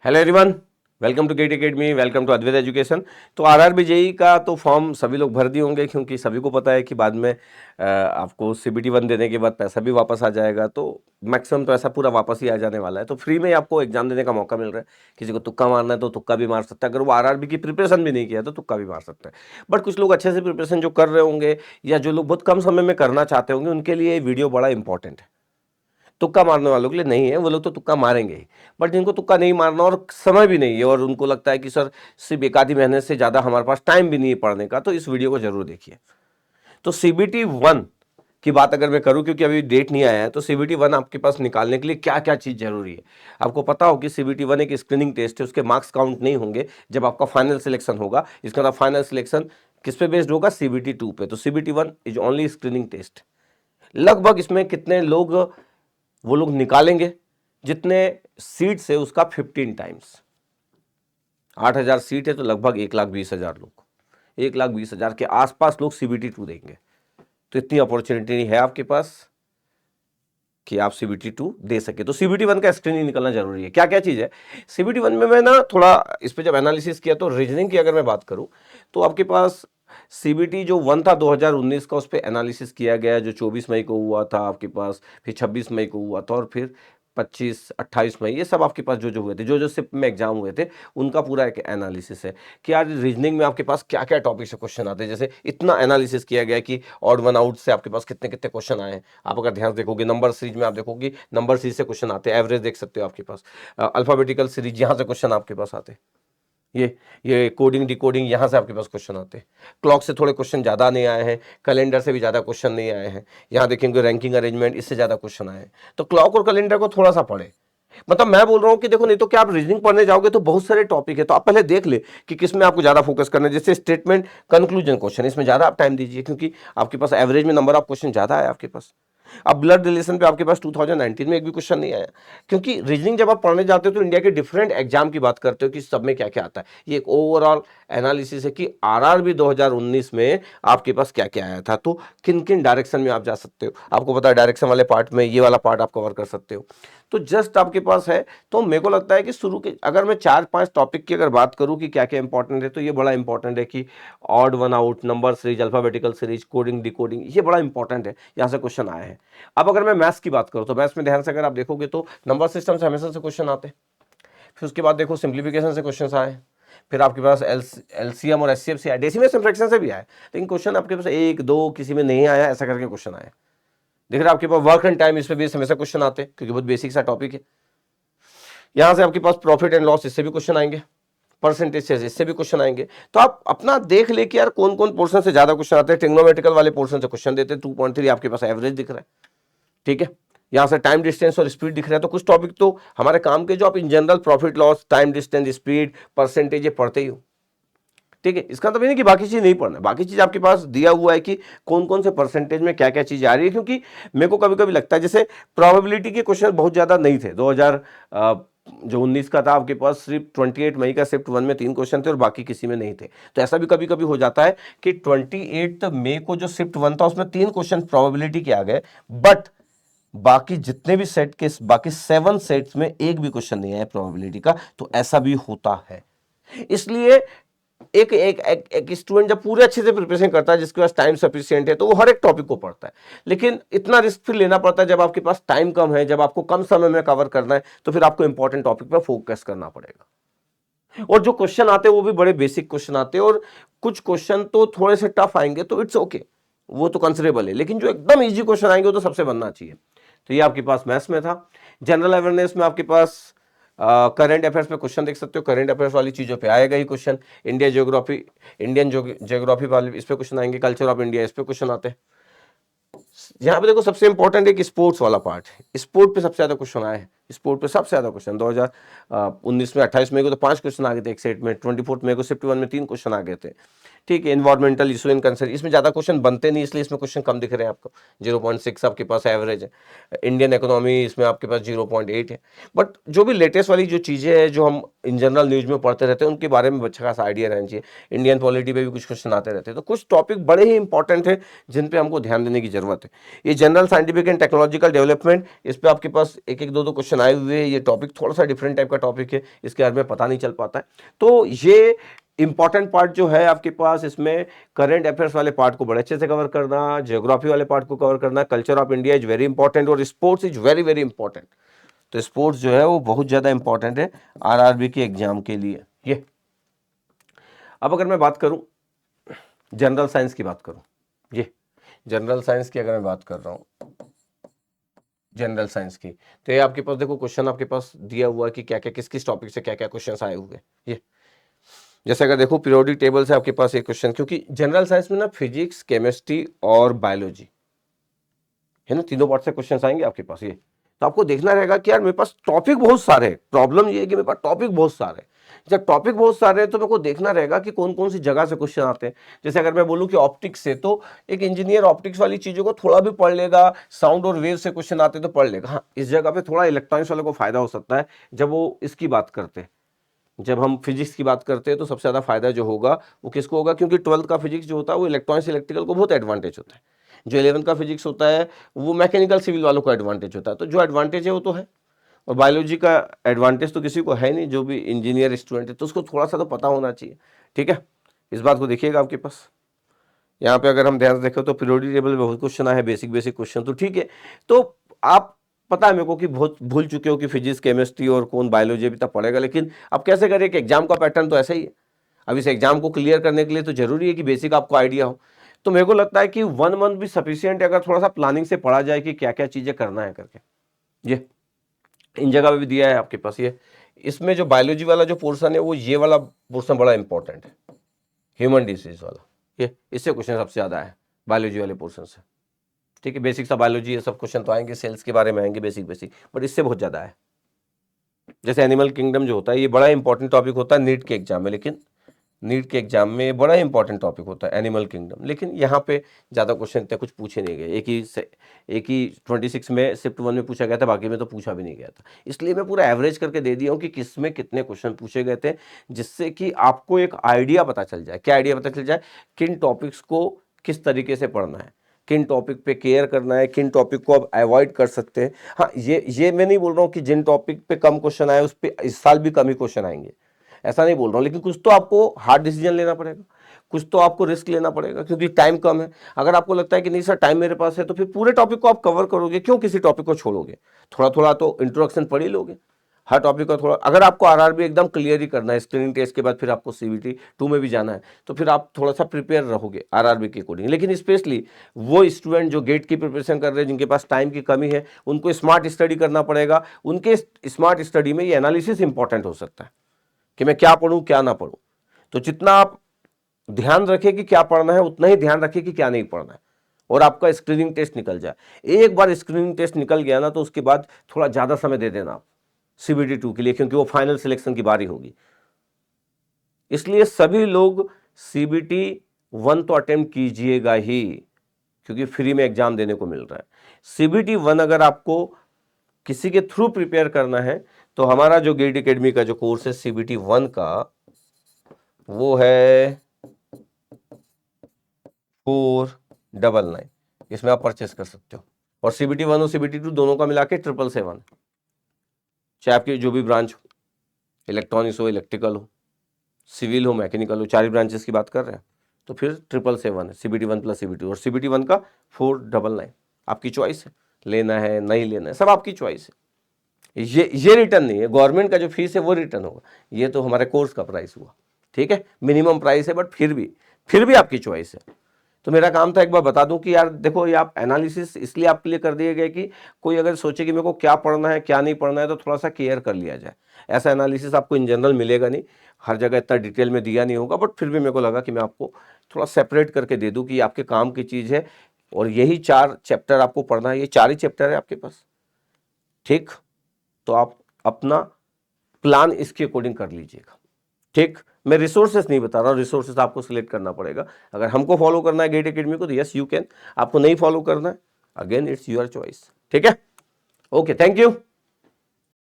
Hello everyone, welcome to GATE academy, welcome to Advait education. तो RRB JE का तो form सभी लोग भर दिए होंगे, क्योंकि सभी को पता है कि बाद में आपको सीबीटी 1 देने के बाद पैसा भी वापस आ जाएगा। तो मैक्सिमम तो ऐसा पूरा वापस ही आ जाने वाला है। तो फ्री में आपको एग्जाम देने का मौका मिल रहा है। किसी को तुक्का मारना है तो तुक्का भी मार सकता है। अगर वो आरआरबी की प्रिपरेशन भी नहीं किया तो तुक्का भी मार सकता है। बट कुछ लोग अच्छे से प्रिपरेशन जो कर रहे होंगे, या जो लोग बहुत कम समय में करना चाहते होंगे, उनके लिए ये वीडियो बड़ा इंपॉर्टेंट है। तुक्का मारने वालों के लिए नहीं है, वो लोग तो तुक्का मारेंगे ही। बट जिनको तुक्का नहीं मारना और समय भी नहीं है, और उनको लगता है कि सर सिर्फ एक आधी महीने से ज़्यादा हमारे पास टाइम भी नहीं है पढ़ने का, तो इस वीडियो को जरूर देखिए। तो सीबीटी 1 की बात अगर मैं करूं, क्योंकि अभी डेट नहीं आया है, तो सीबीटी 1 आपके पास निकालने के लिए क्या क्या चीज़ जरूरी है। आपको पता हो कि सीबीटी 1 एक स्क्रीनिंग टेस्ट है, उसके मार्क्स काउंट नहीं होंगे जब आपका फाइनल सिलेक्शन होगा। इसका मतलब फाइनल सिलेक्शन किस पे बेस्ड होगा? सीबीटी 2 पे। तो CBT 1 is only screening test. लगभग इसमें कितने लोग वो लोग निकालेंगे? जितने सीट्स है उसका 15 टाइम्स। 8,000 सीट है तो लगभग 1,20,000 लोग, 1,20,000 के आसपास लोग सीबीटी 2 देंगे। तो इतनी अपॉर्चुनिटी है आपके पास कि आप सीबीटी 2 दे सके। तो सीबीटी 1 का स्क्रीनिंग निकलना जरूरी है। क्या क्या चीज है सीबीटी 1 में? मैं ना थोड़ा इस पे जब एनालिसिस किया, तो रीजनिंग की अगर मैं बात करूं, तो आपके पास सीबीटी जो 1 था 2019 का, उस पर एनालिसिस किया गया, जो 24 मई को हुआ था आपके पास, फिर 26 मई को हुआ था, और फिर 25-28 मई, ये सब आपके पास जो जो हुए थे, जो जो सिप में एग्जाम हुए थे, उनका पूरा एक एनालिसिस है कि आज रीजनिंग में आपके पास क्या क्या टॉपिक से क्वेश्चन आते हैं। जैसे इतना एनालिसिस किया गया कि ऑड वन आउट से आपके पास कितने कितने क्वेश्चन आए हैं। आप अगर ध्यान देखोगे नंबर सीरीज में, आप देखोगे नंबर सीरीज से क्वेश्चन आते हैं, एवरेज देख सकते हो आपके पास, अल्फाबेटिकल सीरीज यहाँ से क्वेश्चन आपके पास आते हैं, ये कोडिंग डिकोडिंग यहाँ से आपके पास क्वेश्चन आते हैं। क्लॉक से थोड़े क्वेश्चन ज़्यादा नहीं आए हैं, कैलेंडर से भी ज़्यादा क्वेश्चन नहीं आए हैं। यहाँ देखेंगे रैंकिंग अरेंजमेंट, इससे ज़्यादा क्वेश्चन आए हैं। तो क्लॉक और कैलेंडर को थोड़ा सा पढ़े। मतलब मैं बोल रहा हूँ कि देखो, नहीं तो क्या आप रीजनिंग पढ़ने जाओगे तो बहुत सारे टॉपिक है, तो आप पहले देख ले कि किस में आपको ज़्यादा फोकस करना है। जैसे स्टेटमेंट, कंक्लूजन क्वेश्चन, इसमें ज़्यादा आप टाइम दीजिए, क्योंकि आपके पास एवरेज में नंबर ऑफ क्वेश्चन ज़्यादा है आपके पास। अब ब्लड रिलेशन पे आपके पास 2019 में एक भी क्वेश्चन नहीं आया, क्योंकि रीजनिंग जब आप पढ़ने जाते हो तो इंडिया के डिफरेंट एग्जाम की बात करते हो कि सब में क्या क्या आता है। ये एक ओवरऑल एनालिसिस है कि आरआरबी 2019 में आपके पास क्या क्या आया था, तो किन किन डायरेक्शन में आप जा सकते हो। आपको पता है डायरेक्शन वाले पार्ट में ये वाला पार्ट आप कवर कर सकते हो। तो जस्ट आपके पास है। तो मेरे को लगता है कि शुरू के अगर मैं 4-5 टॉपिक की अगर बात करूं कि क्या क्या इंपॉर्टेंट है, तो ये बड़ा इंपॉर्टेंट है कि odd one out, number series, alphabetical series, coding decoding, ये बड़ा इंपॉर्टेंट है, यहाँ से क्वेश्चन आए हैं। अब अगर मैं मैथ्स की बात करूं, तो मैथ्स में ध्यान से अगर आप देखोगे तो नंबर सिस्टम से हमेशा से क्वेश्चन आते हैं। फिर उसके बाद देखो सिंप्लीफिकेशन से क्वेश्चन आए। फिर आपके पास एलसीएम और एचसीएफ से आए, डेसिमल सब्ट्रैक्शन से भी आए। लेकिन क्वेश्चन आपके पास एक दो किसी में नहीं आया, ऐसा करके क्वेश्चन आए। देख रहे आपके पास वर्क एंड टाइम, इस पे भी हमेशा क्वेश्चन आते हैं, क्योंकि बहुत बेसिक सा टॉपिक है। यहां से आपके पास प्रॉफिट एंड लॉस, इससे भी क्वेश्चन आएंगे। परसेंटेज से, इससे भी क्वेश्चन आएंगे। तो आप अपना देख ले कि यार कौन कौन पोर्शन से ज्यादा क्वेश्चन आते हैं। ट्रिग्नोमेट्रिकल वाले पोर्शन से क्वेश्चन देते हैं, 2.3 आपके पास एवरेज दिख रहा है। ठीक है, यहां से टाइम डिस्टेंस और स्पीड दिख रहा है। तो कुछ टॉपिक तो हमारे काम के, जो आप in general profit loss, time distance, speed, percentage, ये पढ़ते ही हो। ठीक है, इसका मतलब नहीं कि बाकी चीज नहीं पढ़ना है। बाकी चीज आपके पास दिया हुआ है कि कौन कौन से परसेंटेज में क्या क्या चीज आ रही है। क्योंकि मेरे को कभी कभी लगता है जैसे प्रोबेबिलिटी के क्वेश्चन बहुत ज्यादा नहीं थे 2000 जो 19 का था, आपके पास सिर्फ 28 मई का शिफ्ट 1 में 3 क्वेश्चन थे और बाकी किसी में नहीं थे। तो ऐसा भी कभी कभी हो जाता है कि 28 मई को जो शिफ्ट 1 था उसमें 3 क्वेश्चन प्रोबेबिलिटी के आ गए, बट बाकी जितने भी सेट के बाकी 7 सेट्स में एक भी क्वेश्चन नहीं आया प्रोबेबिलिटी का। तो ऐसा भी होता है। इसलिए एक एक एक, एक स्टूडेंट जब पूरे अच्छे से प्रिपरेशन करता है, जिसके पास टाइम सफिशिएंट है, तो वो हर एक टॉपिक को पढ़ता है। लेकिन इतना रिस्क फिर लेना पड़ता है जब आपके पास टाइम कम है, जब आपको कम समय में कवर करना है, तो फिर आपको इंपॉर्टेंट टॉपिक पर फोकस करना पड़ेगा। और जो क्वेश्चन आते हैं वो भी बड़े बेसिक क्वेश्चन आते हैं, और कुछ क्वेश्चन तो थोड़े से टफ आएंगे, तो इट्स ओके, वो तो कंसिडरेबल है। लेकिन जो एकदम इजी क्वेश्चन आएंगे वो तो सबसे बनना चाहिए। तो ये आपके पास मैथ्स में था। जनरल अवेयरनेस में आपके पास करंट अफेयर्स पे क्वेश्चन देख सकते हो। करंट अफेयर्स वाली चीज़ों पे आएगा ही question. India geography, Indian geography वाले इस पे क्वेश्चन आएंगे। कल्चर ऑफ इंडिया, इस पे क्वेश्चन आते हैं। यहाँ पे देखो सबसे इंपॉर्टेंट है कि स्पोर्ट्स वाला पार्ट है। स्पोर्ट पे सबसे ज्यादा क्वेश्चन आए हैं। स्पोर्ट पे सबसे ज्यादा क्वेश्चन 2019 में 28 मई को तो 5 क्वेश्चन आ गए थे एक सेट में। 24 मई को शिफ्ट 1 में 3 क्वेश्चन आ गए थे। ठीक है। इन्वायरमेंटल इशू इन कंसर्न, इसमें ज़्यादा क्वेश्चन बनते नहीं, इसलिए इसमें क्वेश्चन कम दिख रहे हैं आपको। 0.6 आपके पास एवरेज है। इंडियन इकोनॉमी इसमें आपके पास 0.8 है। बट जो भी लेटेस्ट वाली जो चीज़ें हैं जो हम इन जनरल न्यूज़ में पढ़ते रहते हैं उनके बारे में अच्छा खासा आइडिया रहना चाहिए। इंडियन पॉलिटी पे भी कुछ क्वेश्चन आते रहते हैं, तो कुछ टॉपिक बड़े ही इंपॉर्टेंट है जिन पे हमको ध्यान देने की जरूरत है। ये general scientific and technological development, इस पे आपके पास एक एक दो दो क्वेश्चन आए हुए हैं। ये टॉपिक थोड़ा सा डिफरेंट टाइप का टॉपिक है, इसके बारे में पता नहीं चल पाता है। तो ये इंपॉर्टेंट पार्ट जो है आपके पास, इसमें करंट अफेयर्स वाले पार्ट को बड़े अच्छे से कवर करना, ज्योग्राफी वाले पार्ट को कवर करना, culture of India is very important, और sports is very very important. तो स्पोर्ट्स जो है वो बहुत ज्यादा इंपॉर्टेंट है आरआरबी के एग्जाम के लिए। ये अब अगर मैं बात करूं जनरल साइंस की बात करूं, ये जनरल साइंस की अगर मैं बात कर रहा हूं, जनरल साइंस की, तो ये आपके पास देखो क्वेश्चन आपके पास दिया हुआ है कि क्या क्या किस किस टॉपिक से क्या क्या क्वेश्चन आए हुए हैं। ये जैसे अगर देखो पीरियोडिक टेबल से आपके पास एक क्वेश्चन, क्योंकि जनरल साइंस में ना फिजिक्स, केमिस्ट्री और बायोलॉजी है ना, तीनों पार्ट से क्वेश्चन आएंगे आपके पास। ये तो आपको देखना रहेगा कि यार मेरे पास टॉपिक बहुत सारे हैं। प्रॉब्लम ये है कि मेरे पास टॉपिक बहुत सारे हैं। जब टॉपिक बहुत सारे हैं तो मेरे को देखना रहेगा कि कौन कौन सी जगह से क्वेश्चन आते हैं। जैसे अगर मैं बोलूं कि ऑप्टिक्स से, तो एक इंजीनियर ऑप्टिक्स वाली चीजों को थोड़ा भी पढ़ लेगा, साउंड और वेव से क्वेश्चन आते तो पढ़ लेगा। हाँ, इस जगह पे थोड़ा इलेक्ट्रॉनिक्स वाले को फायदा हो सकता है जब वो इसकी बात करते हैं। जब हम फिजिक्स की बात करते हैं तो सबसे ज़्यादा फायदा जो होगा वो किसको होगा, क्योंकि 12th का फिजिक्स जो होता है वो इलेक्ट्रॉनिक्स इलेक्ट्रिकल को बहुत एडवांटेज होता है। जो 11th का फिजिक्स होता है वो मैकेनिकल सिविल वालों को एडवांटेज होता है। तो जो एडवांटेज है वो तो है, और बायोलॉजी का एडवांटेज तो किसी को है नहीं, जो भी इंजीनियर स्टूडेंट है तो उसको थोड़ा सा तो पता होना चाहिए। ठीक है, इस बात को देखिएगा आपके पास। यहाँ पे अगर हम ध्यान से देखें तो पीरियोडिक टेबल में बहुत क्वेश्चन आए हैं, बेसिक बेसिक क्वेश्चन, तो ठीक है। तो आप पता है मेरे को कि बहुत भूल चुके हो कि फिजिक्स, केमिस्ट्री और कौन बायोलॉजी अभी तक पढ़ेगा, लेकिन अब कैसे करें कि एग्जाम का पैटर्न तो ऐसा ही है। अब इस एग्जाम को क्लियर करने के लिए तो जरूरी है कि बेसिक आपको आइडिया हो। तो मेरे को लगता है कि 1 मंथ भी सफिशियंट है, अगर थोड़ा सा प्लानिंग से पढ़ा जाए कि क्या क्या चीजें करना है करके। ये इन जगह पे भी दिया है आपके पास। ये इसमें जो बायोलॉजी वाला जो पोर्शन है वो ये वाला पोर्शन बड़ा इंपॉर्टेंट है, ह्यूमन डिसीज वाला। ये इससे क्वेश्चन सबसे ज्यादा है बायोलॉजी वाले पोर्शन से। ठीक है, बेसिक सा बायोलॉजी ये सब क्वेश्चन तो आएंगे, सेल्स के बारे में आएंगे बेसिक बेसिक, बट इससे बहुत ज़्यादा है। जैसे एनिमल किंगडम जो होता है ये बड़ा इंपॉर्टेंट टॉपिक होता है नीट के एग्जाम में, लेकिन नीट के एग्जाम में बड़ा इंपॉर्टेंट टॉपिक होता है एनिमल किंगडम, लेकिन यहाँ पे ज़्यादा क्वेश्चन इतने कुछ पूछे नहीं गए। एक ही 26 में शिफ्ट 1 में पूछा गया था, बाकी में तो पूछा भी नहीं गया था। इसलिए मैं पूरा एवरेज करके दे दिया हूँ कि किस में कितने क्वेश्चन पूछे गए थे, जिससे कि आपको एक आइडिया पता चल जाए। क्या आइडिया पता चल जाए, किन टॉपिक्स को किस तरीके से पढ़ना है, किन टॉपिक पे केयर करना है, किन टॉपिक को आप अवॉइड कर सकते हैं। हाँ, ये मैं नहीं बोल रहा हूँ कि जिन टॉपिक पे कम क्वेश्चन आए उस पर इस साल भी कम ही क्वेश्चन आएंगे, ऐसा नहीं बोल रहा हूँ, लेकिन कुछ तो आपको हार्ड डिसीजन लेना पड़ेगा, कुछ तो आपको रिस्क लेना पड़ेगा, क्योंकि टाइम कम है। अगर आपको लगता है कि नहीं सर टाइम मेरे पास है, तो फिर पूरे टॉपिक को आप कवर करोगे, क्यों किसी टॉपिक को छोड़ोगे। थोड़ा थोड़ा तो इंट्रोडक्शन पढ़ ही लोगे हर टॉपिक का थोड़ा। अगर आपको आरआरबी एकदम क्लियर ही करना है, स्क्रीनिंग टेस्ट के बाद फिर आपको सीबीटी 2 में भी जाना है, तो फिर आप थोड़ा सा प्रिपेयर रहोगे आरआरबी के अकॉर्डिंग। लेकिन स्पेशली वो स्टूडेंट जो गेट की प्रिपरेशन कर रहे हैं, जिनके पास टाइम की कमी है, उनको स्मार्ट स्टडी करना पड़ेगा। उनके स्मार्ट स्टडी में ये एनालिसिस इंपॉर्टेंट हो सकता है कि मैं क्या पढ़ूं क्या ना पढ़ूं। तो जितना आप ध्यान रखें कि क्या पढ़ना है, उतना ही ध्यान रखें कि क्या नहीं पढ़ना है, और आपका स्क्रीनिंग टेस्ट निकल जाए। एक बार स्क्रीनिंग टेस्ट निकल गया ना, तो उसके बाद थोड़ा ज्यादा समय दे देना आप सीबीटी 2 के लिए, क्योंकि वो फाइनल सिलेक्शन की बारी होगी। इसलिए सभी लोग सीबीटी 1 तो अटेम्प्ट कीजिएगा ही, क्योंकि फ्री में एग्जाम देने को मिल रहा है। सीबीटी 1 अगर आपको किसी के थ्रू प्रिपेयर करना है, तो हमारा जो गेट एकेडमी का जो कोर्स है सीबीटी 1 का, वो है 499, इसमें आप परचेस कर सकते हो। और सीबीटी 1 और सीबीटी 2 दोनों का मिला के 777, चाहे आपकी जो भी ब्रांच हो, इलेक्ट्रॉनिक्स हो, इलेक्ट्रिकल हो, सिविल हो, मैकेनिकल हो, 4 ब्रांचेस की बात कर रहे हैं, तो फिर 777 है सीबीटी 1 प्लस सीबीटी, और सीबीटी 1 का 499। आपकी चॉइस है, लेना है नहीं लेना है, सब आपकी चॉइस है। ये रिटर्न नहीं है, गवर्नमेंट का जो फीस है वो रिटर्न होगा। ये तो हमारे कोर्स का प्राइस हुआ, ठीक है, मिनिमम प्राइस है, बट फिर भी आपकी चॉइस है। तो मेरा काम था एक बार बता दूं कि यार देखो, ये आप एनालिसिस इसलिए आपके लिए कर दिए गए कि कोई अगर सोचे कि मेरे को क्या पढ़ना है क्या नहीं पढ़ना है, तो थोड़ा सा केयर कर लिया जाए। ऐसा एनालिसिस आपको इन जनरल मिलेगा नहीं, हर जगह इतना डिटेल में दिया नहीं होगा, बट फिर भी मेरे को लगा कि मैं आपको थोड़ा सेपरेट करके दे दूं कि आपके काम की चीज़ है, और यही 4 चैप्टर आपको पढ़ना है, ये 4 ही चैप्टर है आपके पास। ठीक, तो आप अपना प्लान इसके अकॉर्डिंग कर लीजिएगा। ठीक, मैं रिसोर्सेस नहीं बता रहा हूँ, रिसोर्सेस आपको सिलेक्ट करना पड़ेगा। अगर हमको फॉलो करना है गेट एकेडमी को तो यस यू कैन, आपको नहीं फॉलो करना है अगेन इट्स योर चॉइस। ठीक है, ओके, थैंक यू।